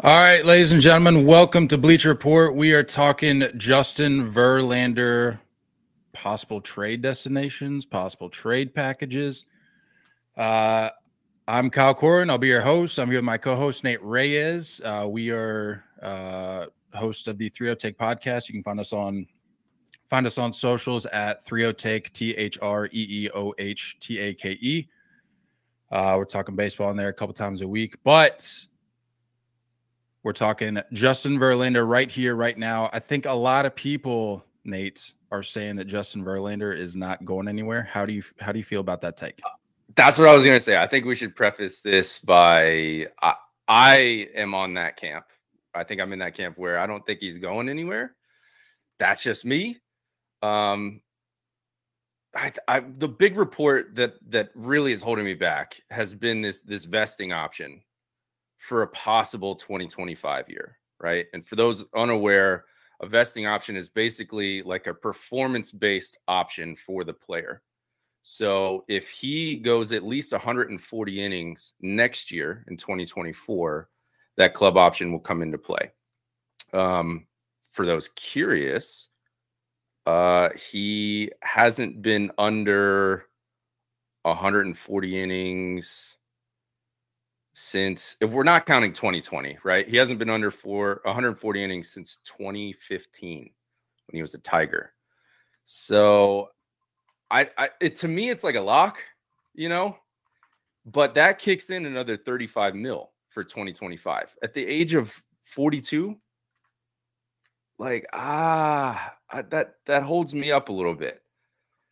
All right, ladies and gentlemen, welcome to Bleacher Report. We are talking Justin Verlander, possible trade destinations, possible trade packages. I'm Kyle Corin. I'll be your host. I'm here with my co-host, Nate Reyes. We are hosts of the THREEOHTAKE podcast. You can find us on socials at THREEOHTAKE, THREEOHTAKE. We're talking baseball in there a couple times a week, but we're talking Justin Verlander right here, right now. I think a lot of people, Nate, are saying that Justin Verlander is not going anywhere. How do you feel about that take? That's what I was going to say. I think we should preface this by I am on that camp. I think I'm in that camp where I don't think he's going anywhere. That's just me. The big report that really is holding me back has been this vesting option for a possible 2025 year, right? And for those unaware, a vesting option is basically like a performance-based option for the player. So if he goes at least 140 innings next year in 2024, that club option will come into play. For those curious, he hasn't been under 140 innings since, if we're not counting 2020, right? He hasn't been under 140 innings since 2015 when he was a Tiger. So to me, it's like a lock, but that kicks in another 35 mil for 2025 at the age of 42. Like, that holds me up a little bit.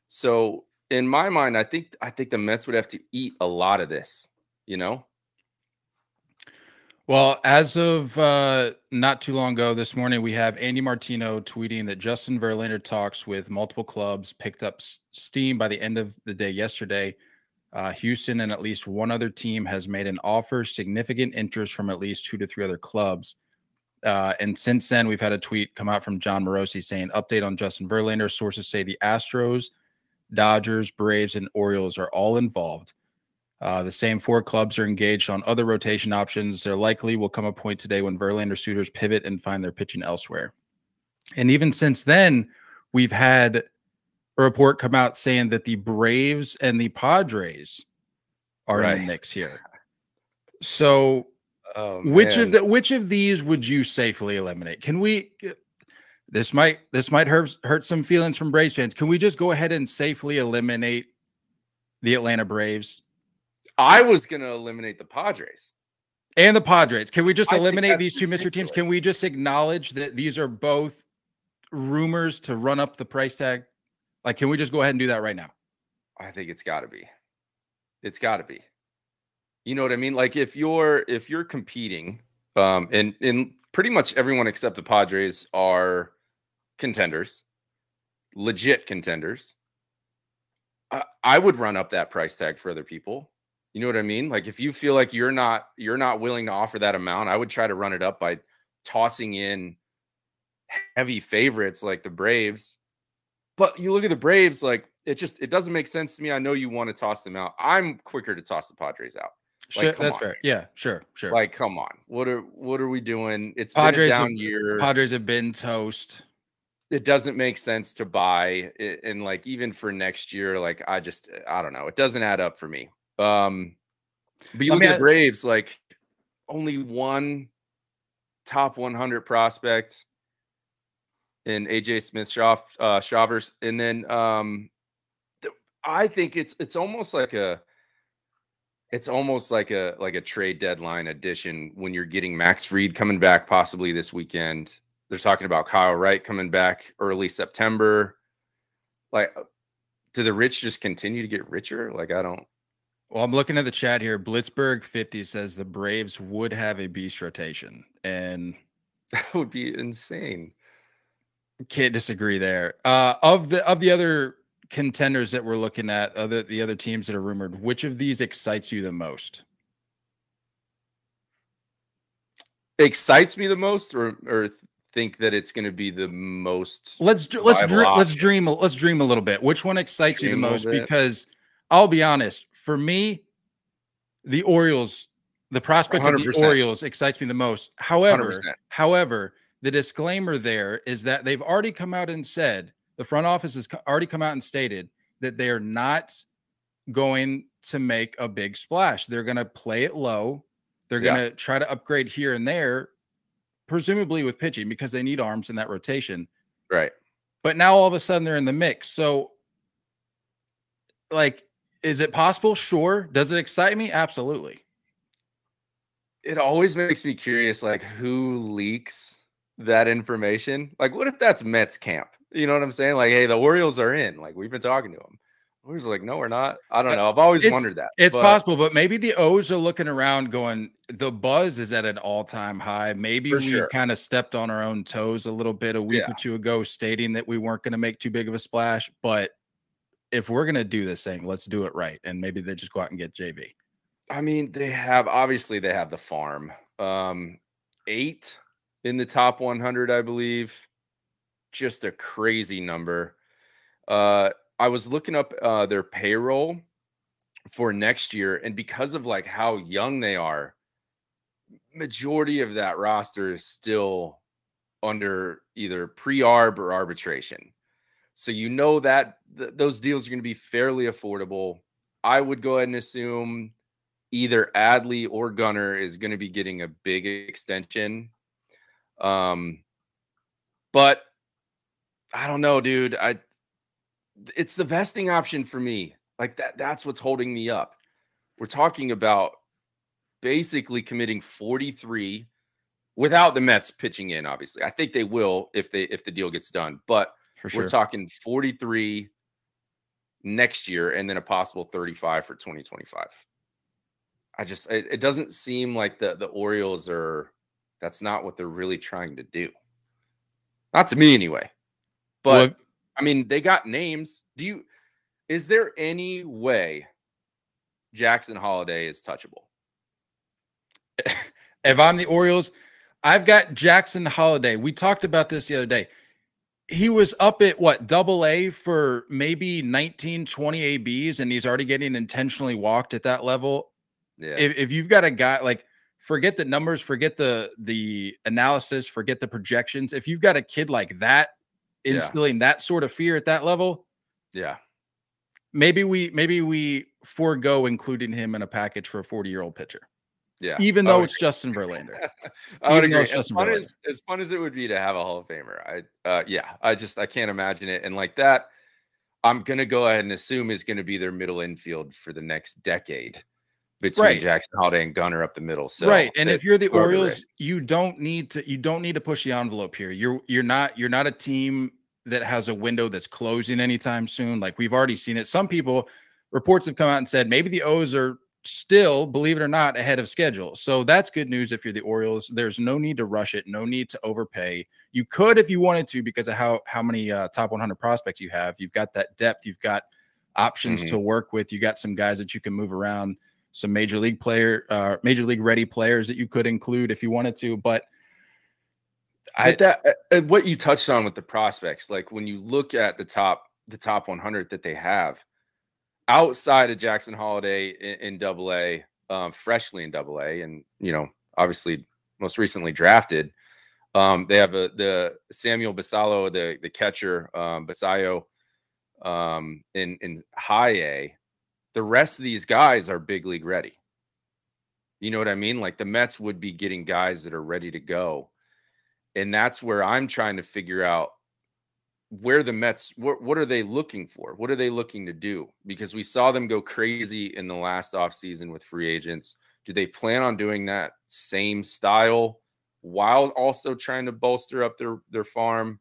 So in my mind, I think the Mets would have to eat a lot of this, Well, as of not too long ago this morning, we have Andy Martino tweeting that Justin Verlander talks with multiple clubs picked up steam by the end of the day yesterday. Houston and at least one other team has made an offer, significant interest from at least 2 to 3 other clubs. And since then, we've had a tweet come out from John Morosi saying, update on Justin Verlander. Sources say the Astros, Dodgers, Braves, and Orioles are all involved. The same 4 clubs are engaged on other rotation options. There likely will come a point today when Verlander suitors pivot and find their pitching elsewhere. And even since then, we've had a report come out saying that the Braves and the Padres are in the mix here. So which of these would you safely eliminate? Can we this might hurt some feelings from Braves fans. Can we just go ahead and safely eliminate the Atlanta Braves? I was going to eliminate the Padres. And the Padres. Can we just eliminate these two mystery teams? Can we just acknowledge that these are both rumors to run up the price tag? Like, can we just go ahead and do that right now? I think it's got to be. It's got to be. You know what I mean? Like, if you're competing, and pretty much everyone except the Padres are contenders, legit contenders, I would run up that price tag for other people. You know what I mean? Like, if you feel like you're not willing to offer that amount, I would try to run it up by tossing in heavy favorites like the Braves. But you look at the Braves, like, it doesn't make sense to me. I know you want to toss them out. I'm quicker to toss the Padres out. Like, that's fair. Yeah, sure. Like, come on. What are we doing? It's been a down year. Padres have been toast. It doesn't make sense to buy it, and like, even for next year, like, I don't know. It doesn't add up for me. But you look at the Braves, like, only one top 100 prospect in AJ Smith-Shawvers, and then I think it's almost like a trade deadline addition when you're getting Max Fried coming back possibly this weekend. They're talking about Kyle Wright coming back early September. Like, do the rich just continue to get richer? Like, I don't. Well, I'm looking at the chat here. Blitzberg 50 says the Braves would have a beast rotation, and that would be insane. Can't disagree there. Of the other contenders that we're looking at, the other teams that are rumored, which of these excites you the most? Excites me the most, or think that it's going to be the most? Let's dream a little bit. Which one excites you the most? Because I'll be honest, for me, the Orioles The prospect of the 100%. Orioles excites me the most. 100%. However, the disclaimer there is that they've already come out and said, the front office has already come out and stated that they are not going to make a big splash. They're going to play it low. They're going to try to upgrade here and there, presumably with pitching, because they need arms in that rotation. Right. But now all of a sudden they're in the mix. So, like, is it possible? Sure. Does it excite me? Absolutely. It always makes me curious, like, who leaks that information? Like, what if that's Mets camp? You know what I'm saying? Like, hey, the Orioles are in. Like, we've been talking to them. Orioles are like, no, we're not. I don't know. I've always wondered that. It's possible, but maybe the O's are looking around going, the buzz is at an all-time high. Maybe we kind of stepped on our own toes a little bit a week or two ago, stating that we weren't going to make too big of a splash. But if we're going to do this thing, let's do it right. And maybe they just go out and get JV. I mean, they have the farm. 8 in the top 100, I believe. Just a crazy number. I was looking up their payroll for next year, and because of like how young they are, majority of that roster is still under either pre-arb or arbitration. So you know that those deals are going to be fairly affordable. I would go ahead and assume either Adley or Gunnar is going to be getting a big extension. But I don't know, dude. It's the vesting option for me. Like that's what's holding me up. We're talking about basically committing 43 without the Mets pitching in, obviously. I think they will if the deal gets done. But we're talking 43 next year and then a possible 35 for 2025. It doesn't seem like the Orioles that's not what they're really trying to do. Not to me anyway. But I mean, they got names. Is there any way Jackson Holliday is touchable? If I'm the Orioles, I've got Jackson Holliday. We talked about this the other day. He was up at AA for maybe 19, 20 ABs, and he's already getting intentionally walked at that level. Yeah. If you've got a guy, like, forget the numbers, forget the analysis, forget the projections. If you've got a kid like that, instilling that sort of fear at that level, maybe we forego including him in a package for a 40-year-old pitcher. Yeah, even though it's Justin Verlander. I would agree. As fun as it would be to have a Hall of Famer, I can't imagine it. And like that, I'm gonna go ahead and assume is going to be their middle infield for the next decade between Jackson Holliday and Gunnar up the middle. So and if you're the Orioles, you don't need to push the envelope here. You're not a team that has a window that's closing anytime soon. Like, we've already seen it. Some reports have come out and said maybe the O's are still, believe it or not, ahead of schedule. So that's good news if you're the Orioles. There's no need to rush it, no need to overpay. You could if you wanted to, because of how many top 100 prospects you have. You've got that depth. You've got options to work with. You got some guys that you can move around, some major league ready players that you could include if you wanted to. But what you touched on with the prospects, like when you look at the top 100 that they have, outside of Jackson Holliday in AA, freshly in AA, and obviously most recently drafted, they have the Samuel Basallo, the catcher, Basayo, in high A. The rest of these guys are big league ready. You know what I mean? Like, the Mets would be getting guys that are ready to go, and that's where I'm trying to figure out where the Mets, what are they looking for? What are they looking to do? Because we saw them go crazy in the last offseason with free agents. Do they plan on doing that same style while also trying to bolster up their farm?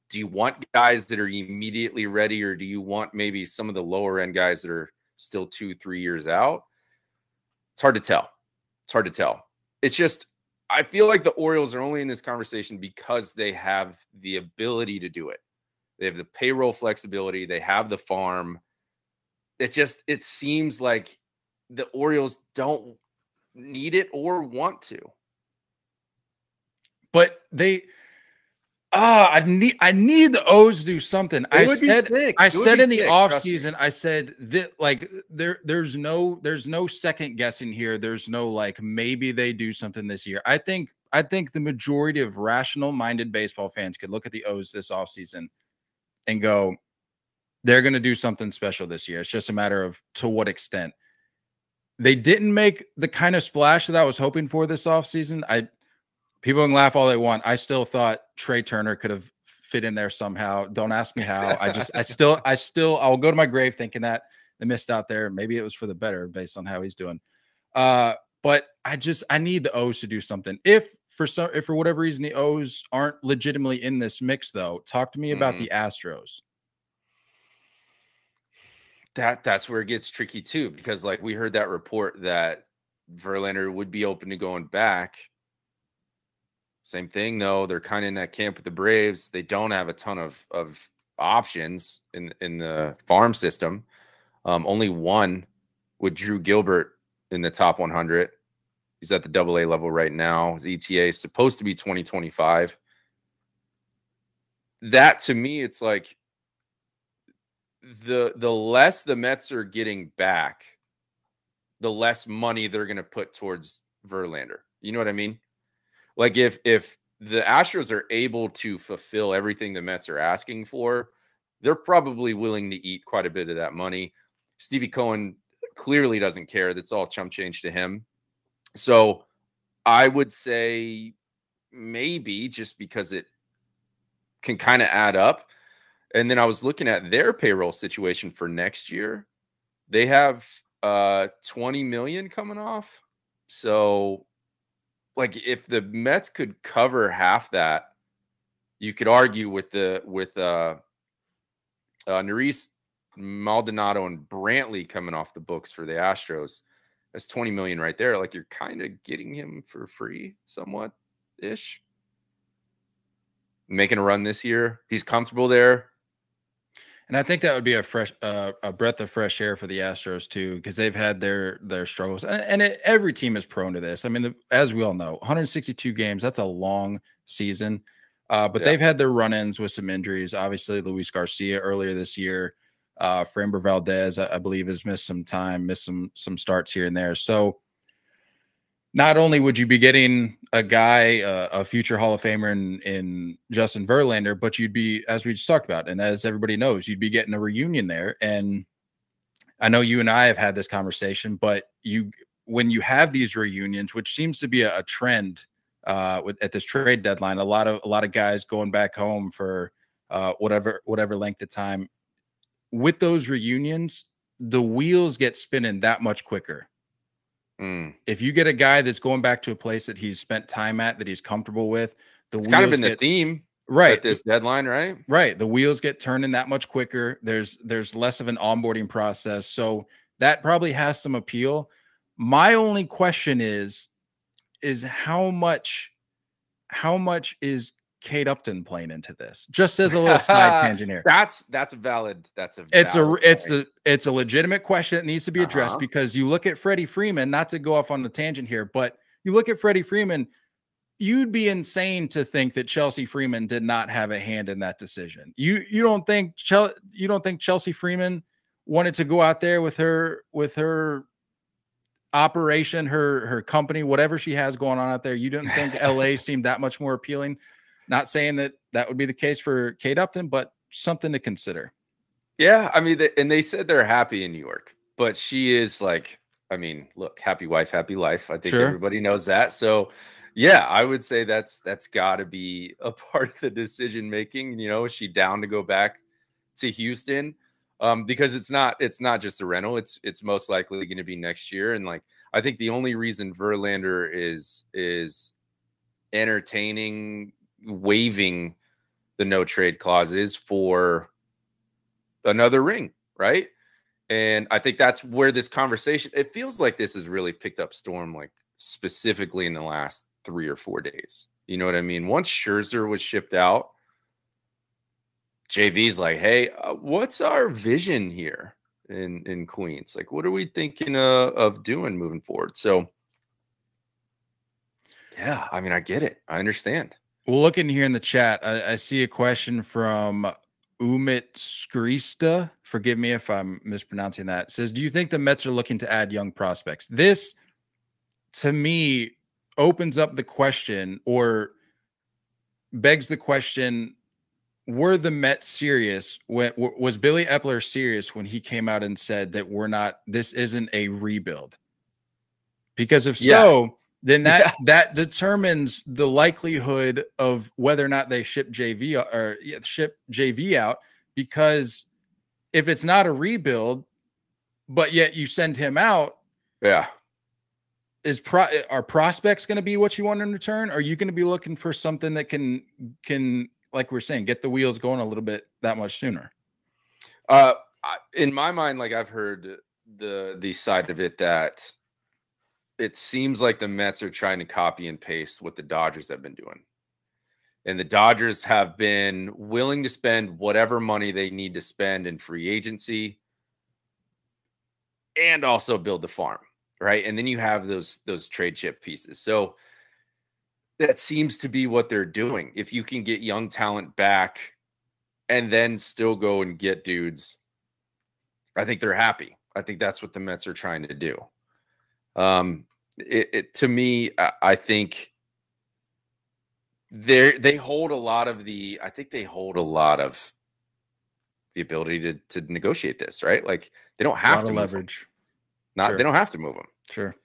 Do you want guys that are immediately ready, or do you want maybe some of the lower end guys that are still 2-3 years out? It's hard to tell. It's just, I feel like the Orioles are only in this conversation because they have the ability to do it. They have the payroll flexibility. They have the farm. It seems like the Orioles don't need it or want to. But I need the O's to do something. It would be sick. I It would said be in the sick, off trust me. season, I said that like there's no second guessing here. There's no like maybe they do something this year. I think the majority of rational minded baseball fans could look at the O's this offseason and go, they're going to do something special this year. It's just a matter of to what extent. They didn't make the kind of splash that I was hoping for this offseason. People can laugh all they want. I still thought Trey Turner could have fit in there somehow. Don't ask me how. I'll go to my grave thinking that they missed out there. Maybe it was for the better based on how he's doing. But I need the O's to do something. If for whatever reason the O's aren't legitimately in this mix, though, talk to me about the Astros. That's where it gets tricky too, because like we heard that report that Verlander would be open to going back. Same thing though, they're kind of in that camp with the Braves. They don't have a ton of options in the farm system. Only one with Drew Gilbert in the top 100. He's at the AA level right now. His ETA is supposed to be 2025. That to me, it's like the less the Mets are getting back, the less money they're going to put towards Verlander. You know what I mean? Like if the Astros are able to fulfill everything the Mets are asking for, they're probably willing to eat quite a bit of that money. Stevie Cohen clearly doesn't care. That's all chump change to him. So I would say maybe just because it can kind of add up. And then I was looking at their payroll situation for next year. They have 20 million coming off. So like if the Mets could cover half that, you could argue with Neris, Maldonado, and Brantley coming off the books for the Astros. That's 20 million right there. Like you're kind of getting him for free somewhat ish. Making a run this year. He's comfortable there. And I think that would be a breath of fresh air for the Astros too, because they've had their struggles, and every team is prone to this. I mean, as we all know, 162 games, that's a long season, but they've had their run-ins with some injuries. Obviously, Luis Garcia earlier this year, Framber Valdez, I believe, has missed some time, missed some starts here and there. So not only would you be getting a guy, a future Hall of Famer in Justin Verlander, but you'd be, as we just talked about, and as everybody knows, you'd be getting a reunion there. And I know you and I have had this conversation, but when you have these reunions, which seems to be a trend at this trade deadline, a lot of guys going back home for whatever length of time. With those reunions, the wheels get spinning that much quicker. If you get a guy that's going back to a place that he's spent time at, that he's comfortable with, it's kind of been the theme at this deadline, right? Right. The wheels get turning that much quicker. There's less of an onboarding process. So that probably has some appeal. My only question is how much is Kate Upton playing into this? Just as a little side tangent here. That's a valid. It's a legitimate question that needs to be addressed because you look at Freddie Freeman, not to go off on the tangent here, but you look at Freddie Freeman, you'd be insane to think that Chelsea Freeman did not have a hand in that decision. You don't think Chelsea Freeman wanted to go out there with her operation, her company, whatever she has going on out there? You didn't think LA seemed that much more appealing? Not saying that would be the case for Kate Upton, but something to consider. Yeah, I mean, and they said they're happy in New York, but she is like, I mean, look, happy wife, happy life. I think everybody knows that. So, yeah, I would say that's got to be a part of the decision making. You know, is she down to go back to Houston? Because it's not just a rental. It's most likely going to be next year. And like, I think the only reason Verlander is entertaining waiving the no trade clauses for another ring, right? And I think that's where this conversation, it feels like this has really picked up storm, like specifically in the last 3 or 4 days. You know what I mean? Once Scherzer was shipped out, JV's like, hey, what's our vision here in Queens? Like, what are we thinking of doing moving forward? So yeah, I mean, I get it. I understand. Well, looking here in the chat, I see a question from Umit Skrista. Forgive me if I'm mispronouncing that. It says, do you think the Mets are looking to add young prospects? This, to me, opens up the question or begs the question, were the Mets serious? Was Billy Epler serious when he came out and said that this isn't a rebuild? Because if so, then that determines the likelihood of whether or not they ship JV out. Because if it's not a rebuild, but yet you send him out, are prospects going to be what you want in return? Are you going to be looking for something that can like we're saying, get the wheels going a little bit that much sooner? In my mind, like I've heard the side of it that it seems like the Mets are trying to copy and paste what the Dodgers have been doing. And the Dodgers have been willing to spend whatever money they need to spend in free agency and also build the farm, right? And then you have those trade chip pieces. So that seems to be what they're doing. If you can get young talent back and then still go and get dudes, I think they're happy. I think that's what the Mets are trying to do. To me, I think they hold a lot of the ability to negotiate this, right? Like they don't have to leverage. They don't have to move them. Sure.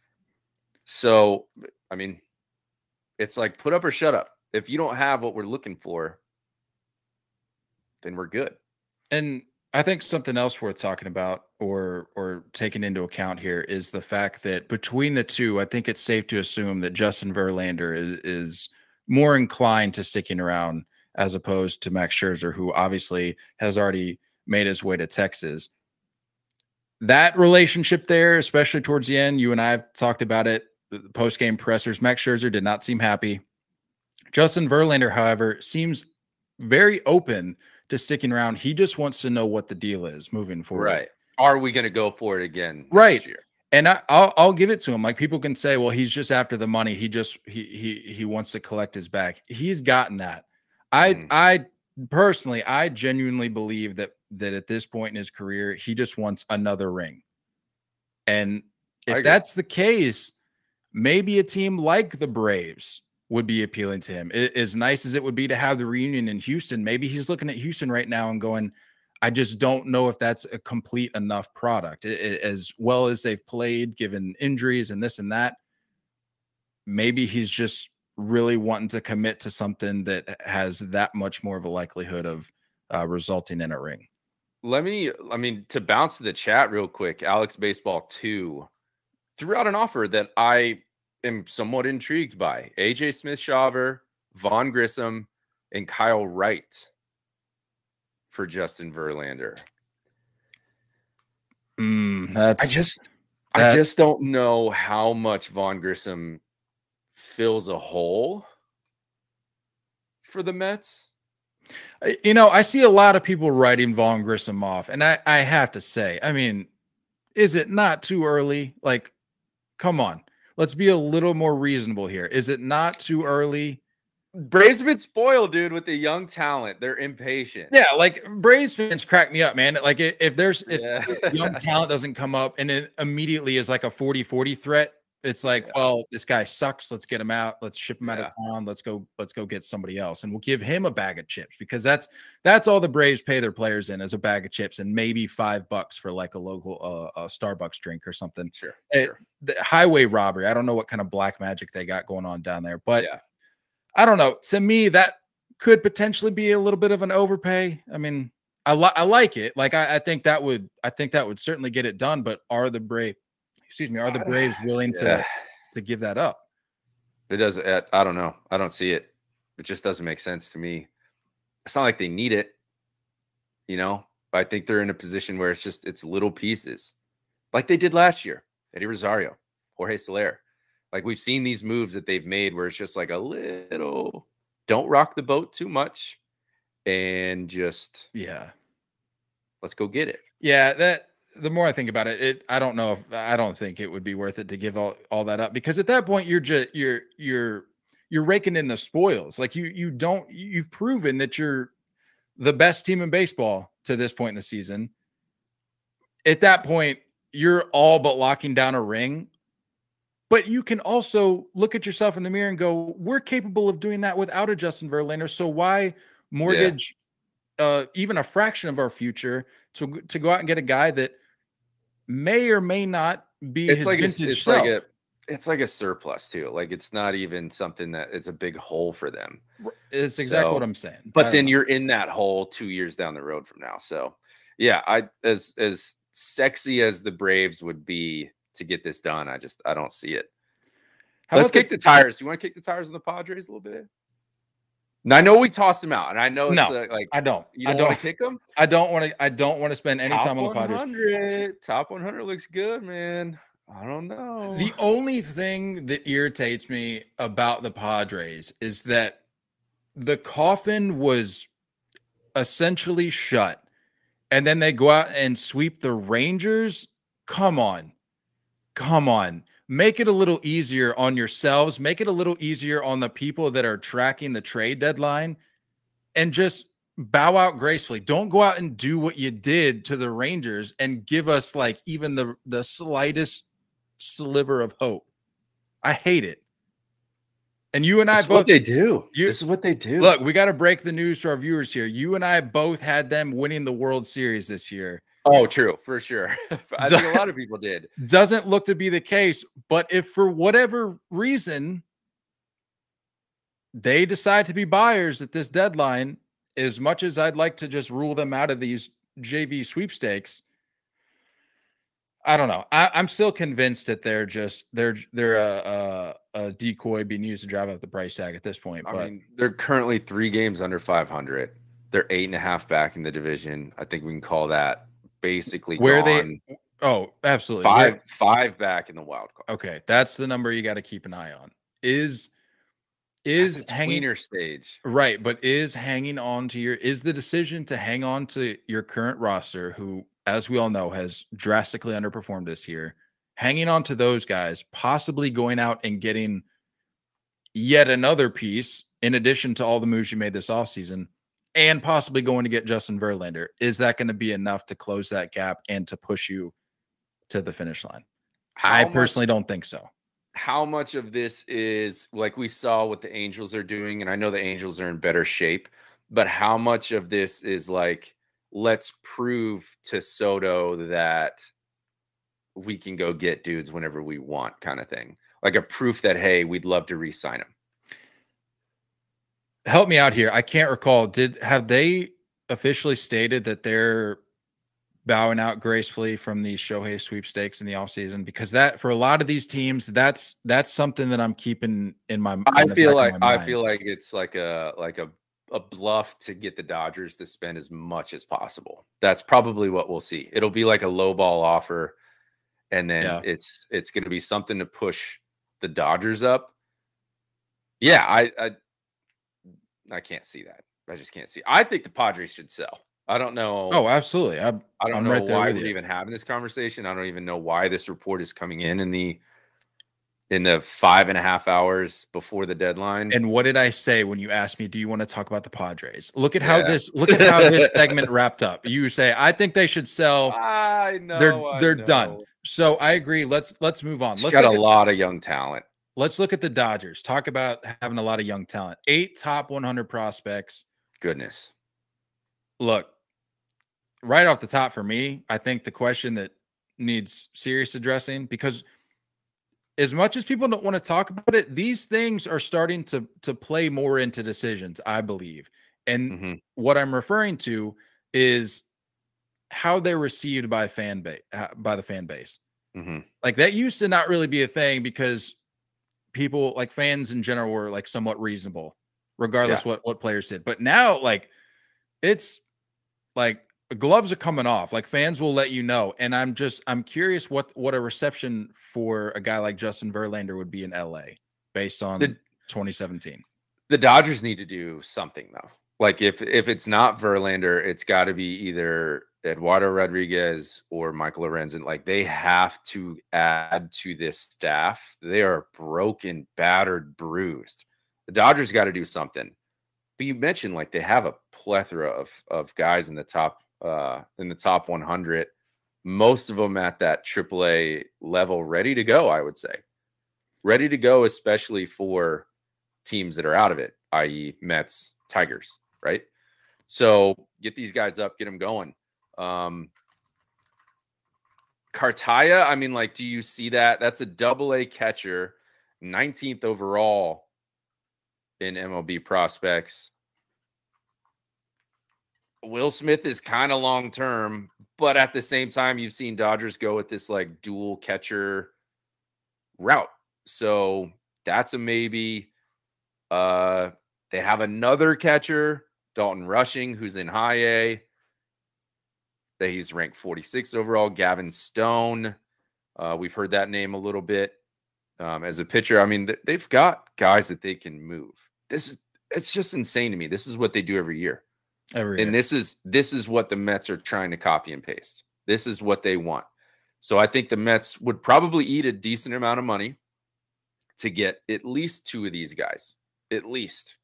So, I mean, it's like put up or shut up. If you don't have what we're looking for, then we're good. And I think something else worth talking about or taking into account here is the fact that between the two, I think it's safe to assume that Justin Verlander is more inclined to sticking around as opposed to Max Scherzer, who obviously has already made his way to Texas. That relationship there, especially towards the end, you and I have talked about it, post-game pressers. Max Scherzer did not seem happy. Justin Verlander, however, seems very open to sticking around. He just wants to know what the deal is moving forward. Right. Are we going to go for it again next year? And I'll give it to him. Like people can say, well, he's just after the money. He wants to collect his bag. He's gotten that. I personally, I genuinely believe that at this point in his career, he just wants another ring. And if that's the case, maybe a team like the Braves would be appealing to him. As nice as it would be to have the reunion in Houston, maybe he's looking at Houston right now and going, I just don't know if that's a complete enough product. As well as they've played, given injuries and this and that, maybe he's just really wanting to commit to something that has that much more of a likelihood of resulting in a ring. To bounce to the chat real quick, Alex Baseball 2 threw out an offer that I am somewhat intrigued by. AJ Smith-Shawver, Vaughn Grissom, and Kyle Wright for Justin Verlander. I just don't know how much Vaughn Grissom fills a hole for the Mets. I see a lot of people writing Vaughn Grissom off, and I have to say, I mean, is it not too early? Like, come on, let's be a little more reasonable here. Is it not too early? Braves have been spoiled, dude, with the young talent. They're impatient. Yeah, like Braves fans crack me up, man. Like if young talent doesn't come up and it immediately is like a 40-40 threat, it's like, well, this guy sucks. Let's get him out. Let's ship him out of town. Let's go get somebody else. And we'll give him a bag of chips because that's all the Braves pay their players in, as a bag of chips and maybe $5 for like a local Starbucks drink or something. Sure. The highway robbery. I don't know what kind of black magic they got going on down there, but I don't know. To me, that could potentially be a little bit of an overpay. I mean, I like it. Like I think that would certainly get it done. But are the Braves willing to give that up? It does. I don't know. I don't see it. It just doesn't make sense to me. It's not like they need it. I think they're in a position where it's little pieces, like they did last year. Eddie Rosario, Jorge Soler. Like we've seen these moves that they've made where it's just like a little, don't rock the boat too much and just, let's go get it. Yeah. The more I think about it, I don't think it would be worth it to give all that up, because at that point you're you're raking in the spoils. Like you've proven that you're the best team in baseball to this point in the season. At that point, you're all but locking down a ring. But you can also look at yourself in the mirror and go, we're capable of doing that without a Justin Verlander. So why mortgage even a fraction of our future to go out and get a guy that may or may not be his vintage self? It's like a surplus too. Like it's not even something that it's a big hole for them. It's exactly what I'm saying. But then you're in that hole 2 years down the road from now. So yeah, as sexy as the Braves would be to get this done, I don't see it. Let's kick the tires. You want to kick the tires on the Padres a little bit? Now, I know we tossed them out, and I know it's like I don't. You don't want to kick them. I don't want to spend any time on the Padres. Top 100 looks good, man. I don't know. The only thing that irritates me about the Padres is that the coffin was essentially shut, and then they go out and sweep the Rangers. Come on. Make it a little easier on yourselves. Make it a little easier on the people that are tracking the trade deadline, and just bow out gracefully. Don't go out and do what you did to the Rangers and give us like even the slightest sliver of hope. I hate it. And you and I both. What they do. This is what they do. Look, we got to break the news to our viewers here. You and I both had them winning the World Series this year. Oh, true, for sure. I think a lot of people did. Doesn't look to be the case, but if for whatever reason they decide to be buyers at this deadline, as much as I'd like to just rule them out of these JV sweepstakes, I don't know. I'm still convinced that they're a decoy being used to drive up the price tag at this point. I mean, they're currently 3 games under 500. They're 8.5 back in the division. I think we can call that basically gone. Oh, absolutely. 5 back in the wild card. Okay, that's the number you got to keep an eye on. Is hanging stage, right? But is hanging on to is the decision to hang on to your current roster, who, as we all know, has drastically underperformed this year, hanging on to those guys, possibly going out and getting yet another piece in addition to all the moves you made this offseason, and possibly going to get Justin Verlander. Is that going to be enough to close that gap and to push you to the finish line? I personally don't think so. How much of this is like we saw what the Angels are doing, and I know the Angels are in better shape, but how much of this is like, let's prove to Soto that we can go get dudes whenever we want kind of thing? Like a proof that, hey, we'd love to re-sign him. Help me out here. I can't recall. Have they officially stated that they're bowing out gracefully from the Shohei sweepstakes in the offseason? Because that, for a lot of these teams, that's something that I'm keeping in my mind. I feel like it's like a bluff to get the Dodgers to spend as much as possible. That's probably what we'll see. It'll be like a low ball offer, and then it's going to be something to push the Dodgers up. Yeah, I can't see that. I just can't see. I think the Padres should sell. I don't know. Oh, absolutely. I don't know why we're even having this conversation. I don't even know why this report is coming in the 5.5 hours before the deadline. And what did I say when you asked me, do you want to talk about the Padres? Look at how this segment wrapped up. You say, I think they should sell. I know they're done. So I agree. Let's move on. Let's got a lot of young talent. Let's look at the Dodgers. Talk about having a lot of young talent. 8 top 100 prospects. Goodness. Look, right off the top for me, I think the question that needs serious addressing, because as much as people don't want to talk about it, these things are starting to play more into decisions, I believe. And what I'm referring to is how they're received by the fan base. Like that used to not really be a thing because people, like fans in general, were like somewhat reasonable, regardless what players did. But now, like, it's like gloves are coming off. Like fans will let you know. And I'm curious what a reception for a guy like Justin Verlander would be in LA based on 2017. The Dodgers need to do something though. Like if it's not Verlander, it's got to be either Eduardo Rodriguez or Michael Lorenzen. Like they have to add to this staff. They are broken, battered, bruised. The Dodgers got to do something. But you mentioned like they have a plethora of guys in the top 100. Most of them at that AAA level, ready to go. I would say ready to go, especially for teams that are out of it, i.e., Mets, Tigers, right? So get these guys up, get them going. Cartaya, I mean, like, do you see that? That's a AA catcher, 19th overall in MLB prospects. Will Smith is kind of long term, but at the same time, you've seen Dodgers go with this like dual catcher route. So that's a maybe. They have another catcher, Dalton Rushing, who's in high A. He's ranked 46th overall. Gavin Stone. We've heard that name a little bit as a pitcher. I mean, they've got guys that they can move. It's just insane to me. This is what they do every year. And this is what the Mets are trying to copy and paste. This is what they want. So I think the Mets would probably eat a decent amount of money to get at least two of these guys. At least.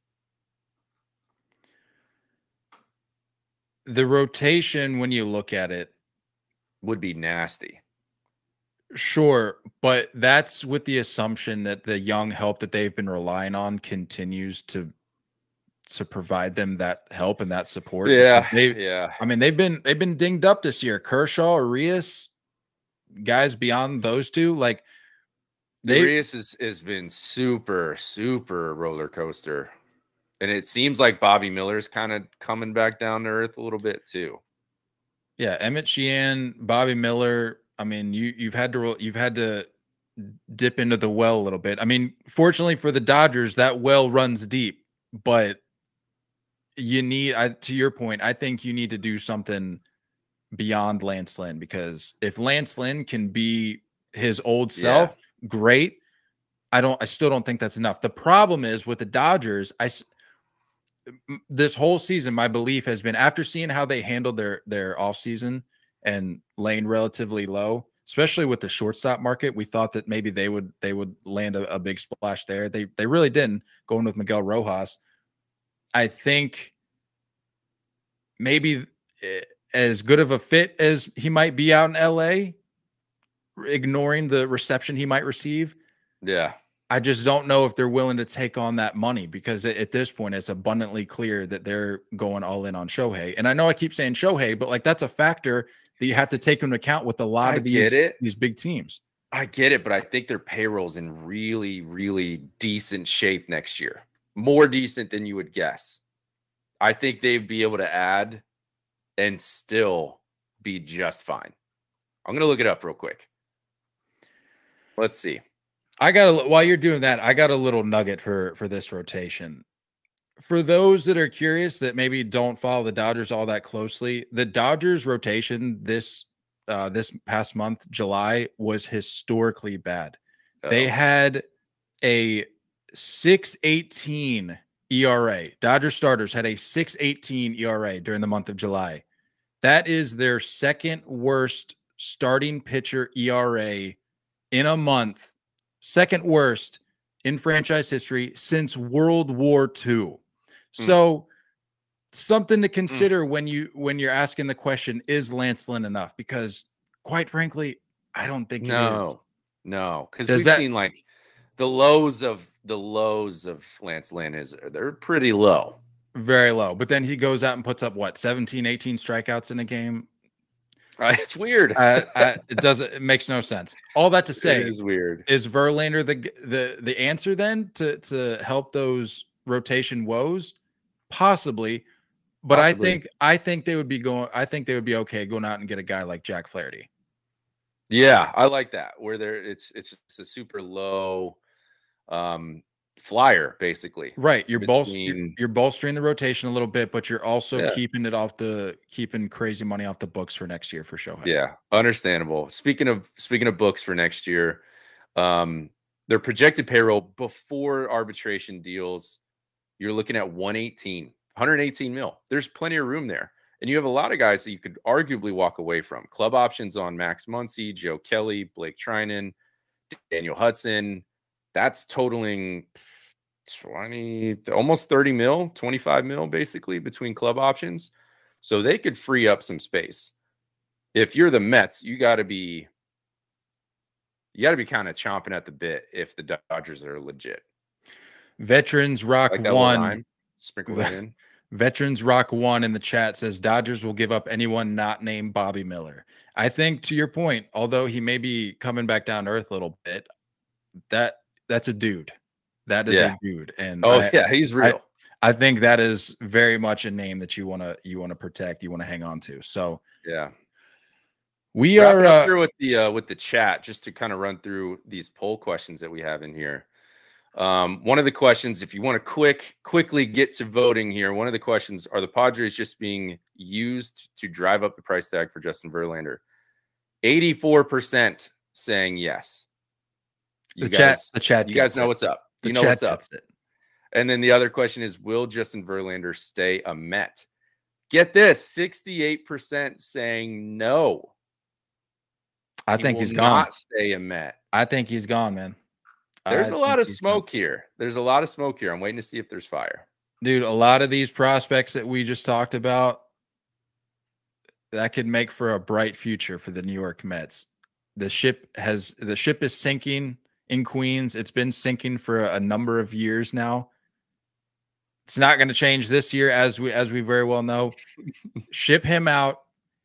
The rotation, when you look at it, would be nasty. Sure, but that's with the assumption that the young help that they've been relying on continues to provide them that help and that support. Yeah. I mean, they've been dinged up this year. Kershaw, Arias, guys beyond those two, like Arias has been super roller coaster, and it seems like Bobby Miller's kind of coming back down to earth a little bit too. Yeah, Emmett Sheehan, Bobby Miller. I mean, you've had to dip into the well a little bit. I mean, fortunately for the Dodgers, that well runs deep, but you need, to your point, I think you need to do something beyond Lance Lynn, because if Lance Lynn can be his old self, great. I still don't think that's enough. The problem is with the Dodgers, this whole season, my belief has been, after seeing how they handled their offseason and laying relatively low, especially with the shortstop market, we thought that maybe they would land a big splash there. They really didn't, going with Miguel Rojas. I think maybe as good of a fit as he might be out in LA, ignoring the reception he might receive. Yeah. I just don't know if they're willing to take on that money, because at this point, it's abundantly clear that they're going all in on Shohei. And I know I keep saying Shohei, but like, that's a factor that you have to take into account with a lot of these big teams. I get it, but I think their payroll's in really decent shape next year. More decent than you would guess. I think they'd be able to add and still be just fine. I'm going to look it up real quick. Let's see. While you're doing that, I got a little nugget for this rotation. For those that are curious, that maybe don't follow the Dodgers all that closely, the Dodgers rotation this past month, July, was historically bad. They had a 6.18 ERA. Dodger starters had a 6.18 ERA during the month of July. That is their second worst starting pitcher ERA in a month. Second worst in franchise history since World War II. So something to consider when you're asking the question, is Lance Lynn enough? Because quite frankly, I don't think it is. No, because we've seen like the lows of Lance Lynn they're pretty low. Very low. But then he goes out and puts up 17, 18 strikeouts in a game. It's weird. It makes no sense. All that to say, it is weird. Is Verlander the answer then to help those rotation woes? Possibly. But I think they would be okay going out and get a guy like Jack Flaherty. Yeah, I like that. Where it's just a super low flyer, basically. Right. You're bolstering the rotation a little bit, but you're also keeping crazy money off the books for next year for Shohei. Yeah, understandable. Speaking of books for next year, their projected payroll before arbitration deals, you're looking at 118 mil. There's plenty of room there. And you have a lot of guys that you could arguably walk away from. Club options on Max Muncy, Joe Kelly, Blake Trinan, Daniel Hudson. That's totaling 20, almost 30 mil, 25 mil, basically between club options. So they could free up some space. If you're the Mets, you got to be kind of chomping at the bit if the Dodgers are legit. Veterans Rock Like that one. rhyme. Sprinkle that in. Veterans Rock one in the chat says Dodgers will give up anyone not named Bobby Miller. I think, to your point, although he may be coming back down to earth a little bit, that's a dude. That is a dude. And he's real. I think that is very much a name that you want to protect, you want to hang on to. So yeah. We Wrap are it up here with the chat, just to kind of run through these poll questions that we have in here. One of the questions, if you want to quickly get to voting here, one of the questions, are the Padres just being used to drive up the price tag for Justin Verlander? 84% saying yes. The chat. You guys know what's up. You know what's up. And then the other question is, will Justin Verlander stay a Met? Get this, 68% saying no. I think he's gone. Not stay a Met. I think he's gone, man. There's a lot of smoke here. There's a lot of smoke here. I'm waiting to see if there's fire. Dude, a lot of these prospects that we just talked about, that could make for a bright future for the New York Mets. The ship is sinking in Queens. It's been sinking for a number of years now. It's not going to change this year, as we very well know. Ship him out.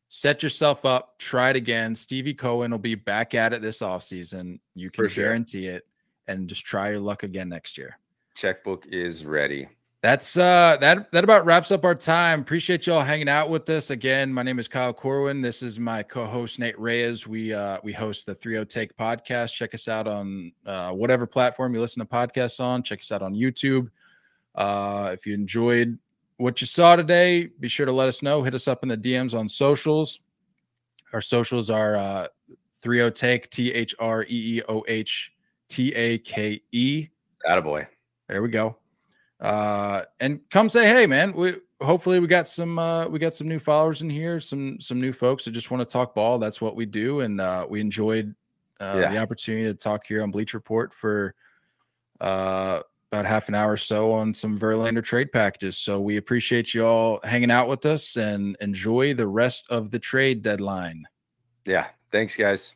Set yourself up. Try it again. Stevie Cohen will be back at it this offseason. You can guarantee it. And just try your luck again next year. Checkbook is ready. That's that about wraps up our time. Appreciate y'all hanging out with us again. My name is Kyle Corwin. This is my co-host Nate Reyes. We host the 3-0-Take podcast. Check us out on whatever platform you listen to podcasts on. Check us out on YouTube. If you enjoyed what you saw today, be sure to let us know. Hit us up in the DMs on socials. Our socials are 3-0-Take, THREEOHTAKE. Attaboy. There we go. And come say hey, man. Hopefully we got some new followers in here, some new folks that just want to talk ball. That's what we do, and we enjoyed the opportunity to talk here on Bleacher Report for about half an hour or so on some Verlander trade packages. So we appreciate you all hanging out with us, and enjoy the rest of the trade deadline. Yeah. Thanks, guys.